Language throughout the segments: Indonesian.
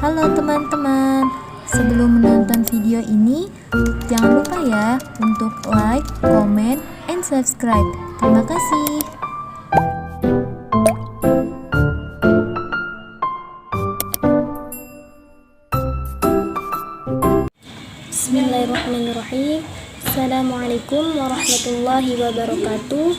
Halo teman-teman, sebelum menonton video ini, jangan lupa ya untuk like, comment, and subscribe. Terima kasih. Bismillahirrahmanirrahim. Assalamualaikum warahmatullahi wabarakatuh.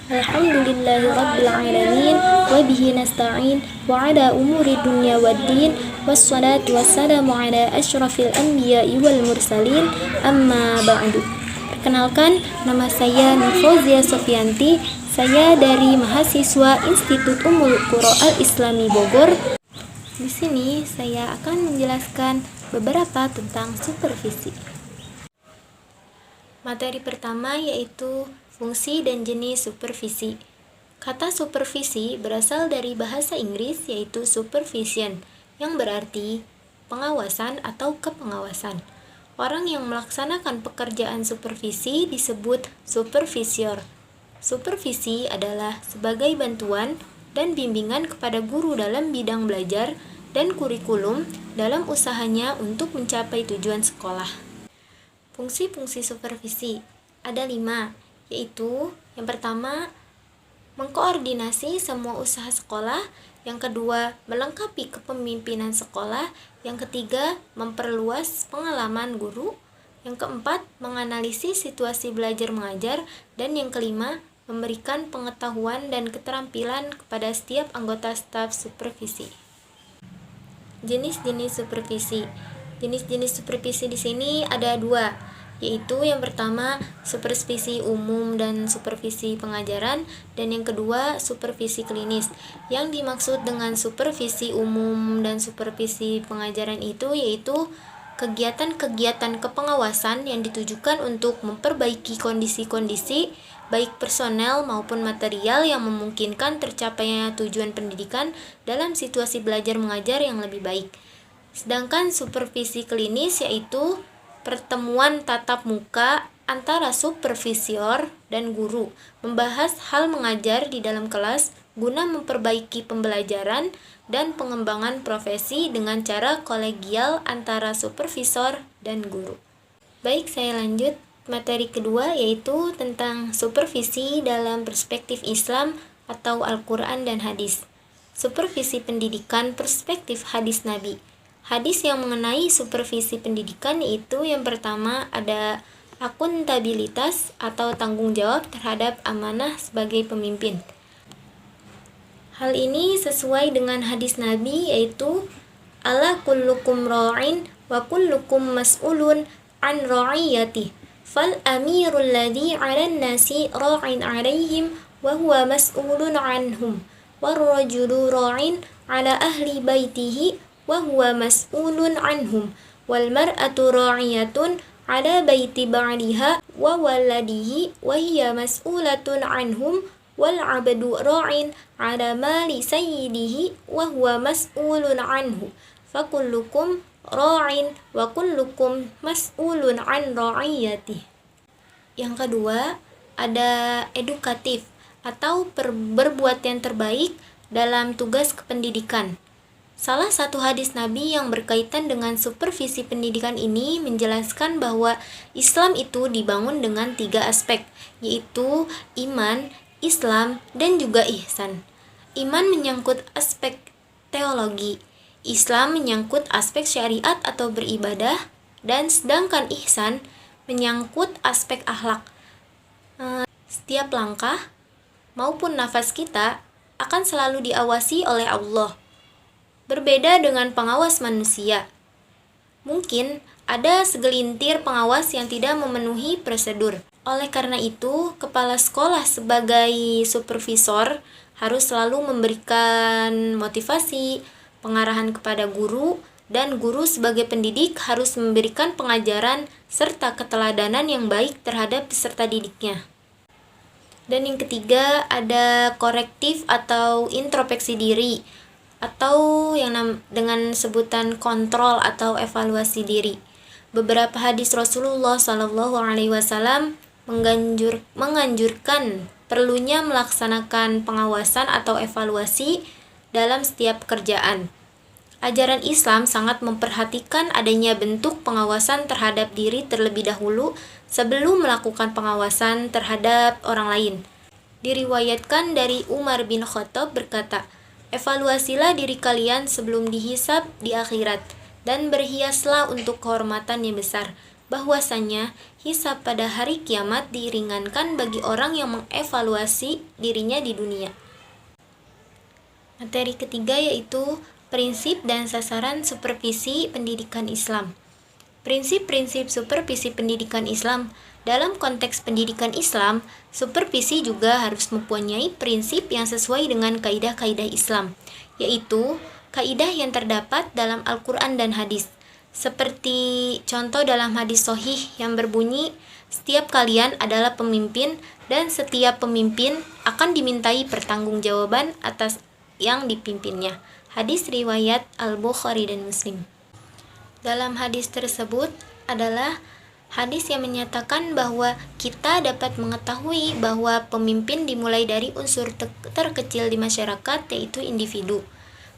Alhamdulillahi rabbil alamin wa bihi nasta'in wa ala umuri dunya waddin wassalatu wassalamu ala asyrafil anbiya'i wal mursalin amma ba'du. Perkenalkan, nama saya Nurfauzia Sofianti. Saya dari mahasiswa Institut Ummul Qura Al-Islami Bogor. Di sini saya akan menjelaskan beberapa tentang supervisi. Materi pertama yaitu fungsi dan jenis supervisi. Kata supervisi berasal dari bahasa Inggris yaitu supervision, yang berarti pengawasan atau kepengawasan. Orang yang melaksanakan pekerjaan supervisi disebut supervisor. Supervisi adalah sebagai bantuan dan bimbingan kepada guru dalam bidang belajar dan kurikulum dalam usahanya untuk mencapai tujuan sekolah. Fungsi-fungsi supervisi ada 5, yaitu yang pertama, mengkoordinasi semua usaha sekolah, yang kedua, melengkapi kepemimpinan sekolah, yang ketiga, memperluas pengalaman guru, yang keempat, menganalisis situasi belajar mengajar, dan yang kelima, memberikan pengetahuan dan keterampilan kepada setiap anggota staf supervisi. Jenis-jenis supervisi. Jenis-jenis supervisi di sini ada 2, yaitu yang pertama supervisi umum dan supervisi pengajaran, dan yang kedua supervisi klinis. Yang dimaksud dengan supervisi umum dan supervisi pengajaran itu yaitu kegiatan-kegiatan kepengawasan yang ditujukan untuk memperbaiki kondisi-kondisi baik personel maupun material yang memungkinkan tercapainya tujuan pendidikan dalam situasi belajar mengajar yang lebih baik. Sedangkan supervisi klinis yaitu pertemuan tatap muka antara supervisor dan guru, membahas hal mengajar di dalam kelas guna memperbaiki pembelajaran dan pengembangan profesi dengan cara kolegial antara supervisor dan guru. Baik, saya lanjut. Materi kedua yaitu tentang supervisi dalam perspektif Islam atau Al-Quran dan Hadis. Supervisi pendidikan perspektif hadis Nabi. Hadis yang mengenai supervisi pendidikan yaitu yang pertama ada akuntabilitas atau tanggung jawab terhadap amanah sebagai pemimpin. Hal ini sesuai dengan hadis Nabi yaitu ala kullukum ra'in wa kullukum mas'ulun an ra'iyatih fal amirul ladzi 'alan nasi ra'in 'alaihim wa huwa mas'ulun 'anhum war rajulu ra'in 'ala ahli baitihi wa huwa mas'ulun 'anhum wal mar'atu ra'iyatun 'ala baiti ba'liha wa waladihi wa hiya mas'ulatun 'anhum wal 'abdu ra'in 'ala mali sayyidihi wa huwa mas'ulun 'anhu fakullukum ra'in wa kullukum mas'ulun 'an ra'iyatih. Yang kedua, ada edukatif atau berbuat yang terbaik dalam tugas kependidikan. Salah satu hadis Nabi yang berkaitan dengan supervisi pendidikan ini menjelaskan bahwa Islam itu dibangun dengan 3 aspek, yaitu iman, Islam, dan juga ihsan. Iman menyangkut aspek teologi, Islam menyangkut aspek syariat atau beribadah, dan sedangkan ihsan menyangkut aspek akhlak. Setiap langkah maupun nafas kita akan selalu diawasi oleh Allah. Berbeda dengan pengawas manusia. Mungkin ada segelintir pengawas yang tidak memenuhi prosedur. Oleh karena itu, kepala sekolah sebagai supervisor harus selalu memberikan motivasi, pengarahan kepada guru, dan guru sebagai pendidik harus memberikan pengajaran serta keteladanan yang baik terhadap peserta didiknya. Dan yang ketiga, ada korektif atau introspeksi diri, atau yang dengan sebutan kontrol atau evaluasi diri. Beberapa hadis Rasulullah SAW menganjurkan perlunya melaksanakan pengawasan atau evaluasi dalam setiap pekerjaan. Ajaran Islam sangat memperhatikan adanya bentuk pengawasan terhadap diri terlebih dahulu sebelum melakukan pengawasan terhadap orang lain. Diriwayatkan dari Umar bin Khattab berkata, "Evaluasilah diri kalian sebelum dihisab di akhirat, dan berhiaslah untuk kehormatan yang besar, bahwasanya hisab pada hari kiamat diringankan bagi orang yang mengevaluasi dirinya di dunia." Materi ketiga yaitu prinsip dan sasaran supervisi pendidikan Islam. Prinsip-prinsip supervisi pendidikan Islam. Dalam konteks pendidikan Islam, supervisi juga harus mempunyai prinsip yang sesuai dengan kaidah-kaidah Islam, yaitu kaidah yang terdapat dalam Al-Quran dan hadis. Seperti contoh dalam hadis sahih yang berbunyi, "Setiap kalian adalah pemimpin dan setiap pemimpin akan dimintai pertanggungjawaban atas yang dipimpinnya." Hadis riwayat Al-Bukhari dan Muslim. Dalam hadis tersebut adalah hadis yang menyatakan bahwa kita dapat mengetahui bahwa pemimpin dimulai dari unsur terkecil di masyarakat, yaitu individu.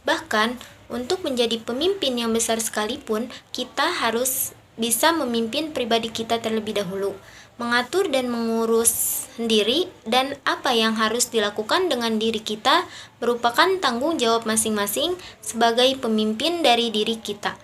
Bahkan, untuk menjadi pemimpin yang besar sekalipun, kita harus bisa memimpin pribadi kita terlebih dahulu, mengatur dan mengurus sendiri, dan apa yang harus dilakukan dengan diri kita merupakan tanggung jawab masing-masing sebagai pemimpin dari diri kita.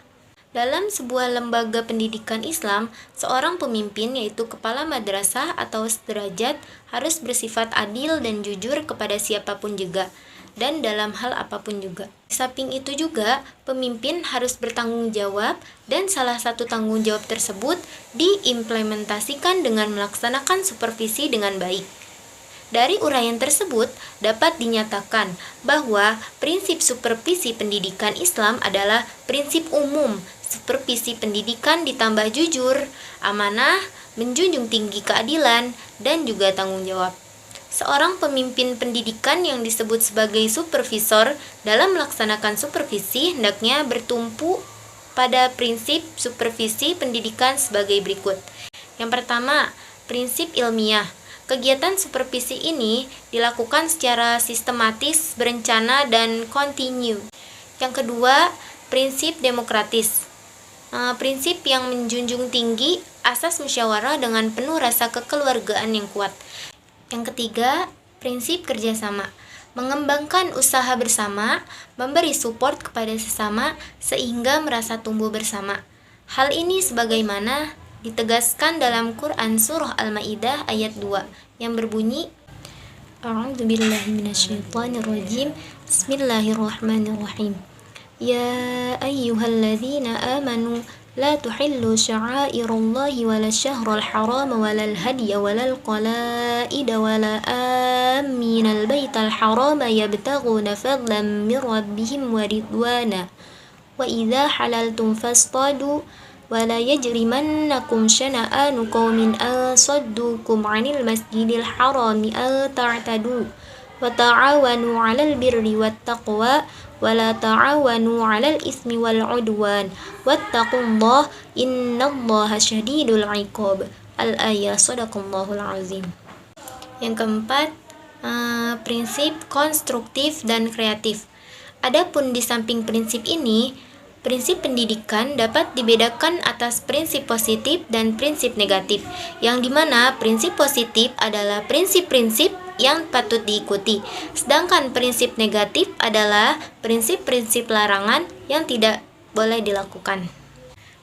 Dalam sebuah lembaga pendidikan Islam, seorang pemimpin yaitu kepala madrasah atau sederajat harus bersifat adil dan jujur kepada siapapun juga, dan dalam hal apapun juga. Di samping itu juga, pemimpin harus bertanggung jawab, dan salah satu tanggung jawab tersebut diimplementasikan dengan melaksanakan supervisi dengan baik. Dari uraian tersebut dapat dinyatakan bahwa prinsip supervisi pendidikan Islam adalah prinsip umum. Supervisi pendidikan ditambah jujur, amanah, menjunjung tinggi keadilan, dan juga tanggung jawab. Seorang pemimpin pendidikan yang disebut sebagai supervisor dalam melaksanakan supervisi hendaknya bertumpu pada prinsip supervisi pendidikan sebagai berikut. Yang pertama, prinsip ilmiah. Kegiatan supervisi ini dilakukan secara sistematis, berencana, dan kontinu. Yang kedua, prinsip demokratis. Prinsip yang menjunjung tinggi asas musyawarah dengan penuh rasa kekeluargaan yang kuat. Yang ketiga, prinsip kerjasama. Mengembangkan usaha bersama, memberi support kepada sesama sehingga merasa tumbuh bersama. Hal ini sebagaimana ditegaskan dalam Quran Surah Al-Ma'idah ayat 2 yang berbunyi, A'udzubillahi minasyaitonirrajim, Bismillahirrahmanirrahim. Ya ayyuhalladzina amanu la tuhillu sya'airallahi wala syahrul harama walal hadiya walal qalaida wala aminal baital harama yabtaghuna fadlan min rabbihim wa ridwana wa idza halaltum fastadu wala yajrimannakum syana'anu qaumin an saddukum 'anil masjidil harami an ta'tadu wa ta'awanu 'alal birri wat taqwa wala ta'awanu 'alal ismi wal 'udwan wattaqullaha innallaha syadidul 'iqab. Al-ayah. Shadaqallahul azim. Yang keempat, prinsip konstruktif dan kreatif. Adapun di samping prinsip ini, prinsip pendidikan dapat dibedakan atas prinsip positif dan prinsip negatif, yang dimana prinsip positif adalah prinsip-prinsip yang patut diikuti, sedangkan prinsip negatif adalah prinsip-prinsip larangan yang tidak boleh dilakukan.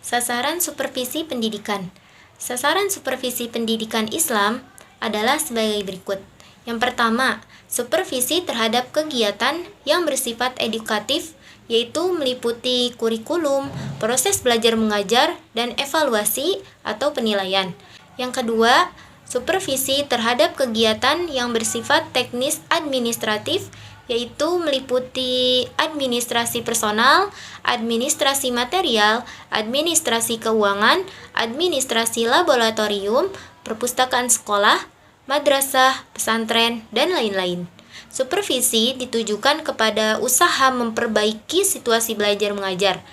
Sasaran supervisi pendidikan. Sasaran supervisi pendidikan Islam adalah sebagai berikut. Yang pertama, supervisi terhadap kegiatan yang bersifat edukatif, yaitu meliputi kurikulum, proses belajar mengajar, dan evaluasi atau penilaian. Yang kedua, supervisi terhadap kegiatan yang bersifat teknis administratif, yaitu meliputi administrasi personal, administrasi material, administrasi keuangan, administrasi laboratorium, perpustakaan sekolah, madrasah, pesantren, dan lain-lain. Supervisi ditujukan kepada usaha memperbaiki situasi belajar mengajar.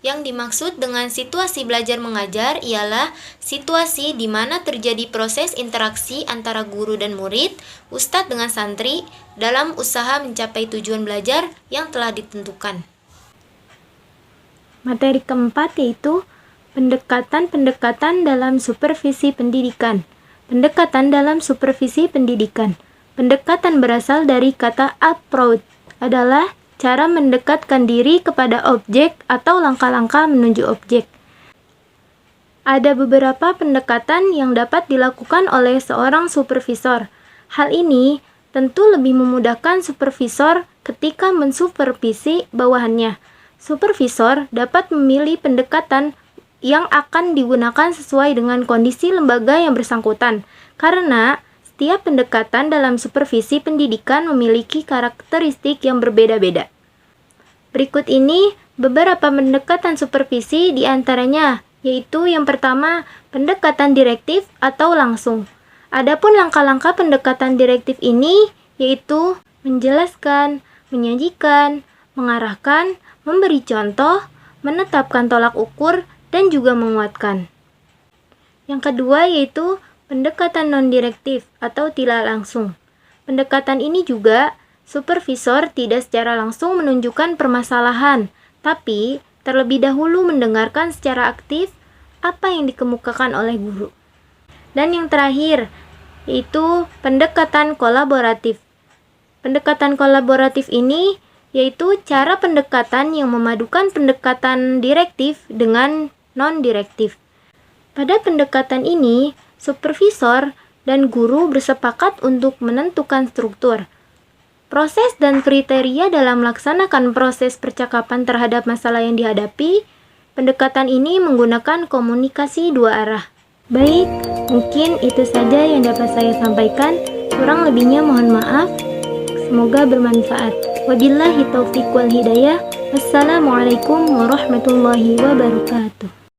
Yang dimaksud dengan situasi belajar mengajar ialah situasi di mana terjadi proses interaksi antara guru dan murid, ustadz dengan santri, dalam usaha mencapai tujuan belajar yang telah ditentukan. Materi keempat yaitu pendekatan-pendekatan dalam supervisi pendidikan. Pendekatan dalam supervisi pendidikan. Pendekatan berasal dari kata approach, adalah cara mendekatkan diri kepada objek atau langkah-langkah menuju objek. Ada beberapa pendekatan yang dapat dilakukan oleh seorang supervisor. Hal ini tentu lebih memudahkan supervisor ketika mensupervisi bawahannya. Supervisor dapat memilih pendekatan yang akan digunakan sesuai dengan kondisi lembaga yang bersangkutan, karena setiap pendekatan dalam supervisi pendidikan memiliki karakteristik yang berbeda-beda. Berikut ini beberapa pendekatan supervisi di antaranya, yaitu yang pertama, pendekatan direktif atau langsung. Adapun langkah-langkah pendekatan direktif ini yaitu menjelaskan, menyajikan, mengarahkan, memberi contoh, menetapkan tolak ukur, dan juga menguatkan. Yang kedua yaitu pendekatan non-direktif atau tidak langsung. Pendekatan ini juga supervisor tidak secara langsung menunjukkan permasalahan, tapi terlebih dahulu mendengarkan secara aktif apa yang dikemukakan oleh guru. Dan yang terakhir yaitu pendekatan kolaboratif. Pendekatan kolaboratif ini yaitu cara pendekatan yang memadukan pendekatan direktif dengan non-direktif. Pada pendekatan ini, supervisor dan guru bersepakat untuk menentukan struktur, proses dan kriteria dalam melaksanakan proses percakapan terhadap masalah yang dihadapi. Pendekatan ini menggunakan komunikasi dua arah. Baik, mungkin itu saja yang dapat saya sampaikan. Kurang lebihnya mohon maaf. Semoga bermanfaat. Wabillahi taufiq wal hidayah. Wassalamualaikum warahmatullahi wabarakatuh.